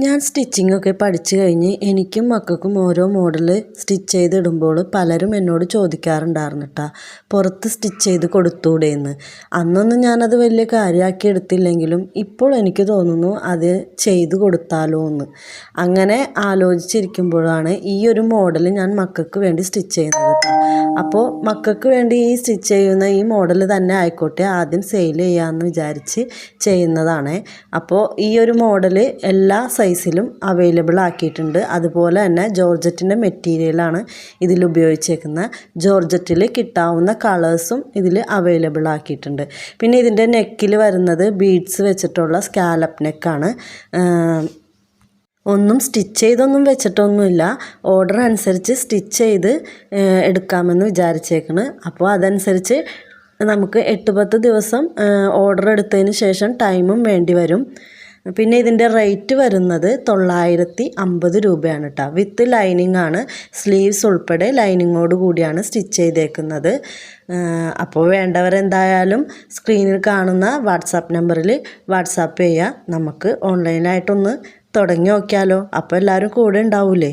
ഞാൻ സ്റ്റിച്ചിങ്ങൊക്കെ പഠിച്ചു കഴിഞ്ഞ് എനിക്കും മക്കൾക്കും ഓരോ മോഡൽ സ്റ്റിച്ച് ചെയ്തിടുമ്പോൾ പലരും എന്നോട് ചോദിക്കാറുണ്ടായിരുന്നു കേട്ടോ, പുറത്ത് സ്റ്റിച്ച് ചെയ്ത് കൊടുത്തൂടെയെന്ന്. അന്നൊന്നും ഞാനത് വലിയ കാര്യമാക്കി എടുത്തില്ലെങ്കിലും ഇപ്പോൾ എനിക്ക് തോന്നുന്നു അത് ചെയ്ത് കൊടുത്താലോ എന്ന്. അങ്ങനെ ആലോചിച്ചിരിക്കുമ്പോഴാണ് ഈ ഒരു മോഡൽ ഞാൻ മക്കൾക്ക് വേണ്ടി സ്റ്റിച്ച് ചെയ്യുന്നത് കേട്ടോ. അപ്പോൾ മക്കൾക്ക് വേണ്ടി ഈ സ്റ്റിച്ച് ചെയ്യുന്ന ഈ മോഡൽ തന്നെ ആയിക്കോട്ടെ, ആദ്യം സെയിൽ ചെയ്യാമെന്ന് വിചാരിച്ച് ചെയ്യുന്നതാണ്. അപ്പോൾ ഈ ഒരു മോഡൽ എല്ലാ സൈസിലും അവൈലബിൾ ആക്കിയിട്ടുണ്ട്. അതുപോലെ തന്നെ ജോർജറ്റിൻ്റെ മെറ്റീരിയലാണ് ഇതിൽ ഉപയോഗിച്ചേക്കുന്നത്. ജോർജറ്റിൽ കിട്ടാവുന്ന കളേഴ്സും ഇതിൽ അവൈലബിൾ ആക്കിയിട്ടുണ്ട്. പിന്നെ ഇതിൻ്റെ നെക്കിൽ വരുന്നത് ബീഡ്സ് വെച്ചിട്ടുള്ള സ്കാലപ്പ് നെക്കാണ്. ഒന്നും സ്റ്റിച്ച് ചെയ്തൊന്നും വെച്ചിട്ടൊന്നുമില്ല, ഓർഡർ അനുസരിച്ച് സ്റ്റിച്ച് ചെയ്ത് എടുക്കാമെന്ന് വിചാരിച്ചേക്കണ്. അപ്പോൾ അതനുസരിച്ച് നമുക്ക് 8-10 ദിവസം ഓർഡർ എടുത്തതിന് ശേഷം ടൈമും വേണ്ടി വരും. പിന്നെ ഇതിൻ്റെ റേറ്റ് വരുന്നത് 950 രൂപയാണ് കേട്ടോ. വിത്ത് ലൈനിങ് ആണ്, സ്ലീവ്സ് ഉൾപ്പെടെ ലൈനിങ്ങോട് കൂടിയാണ് സ്റ്റിച്ച് ചെയ്തേക്കുന്നത്. അപ്പോൾ വേണ്ടവരെന്തായാലും സ്ക്രീനിൽ കാണുന്ന വാട്സാപ്പ് നമ്പറിൽ വാട്സാപ്പ് ചെയ്യുക. നമുക്ക് ഓൺലൈനായിട്ടൊന്ന് തുടങ്ങി നോക്കിയാലോ. അപ്പോൾ എല്ലാവരും കൂടെ ഉണ്ടാവൂലേ.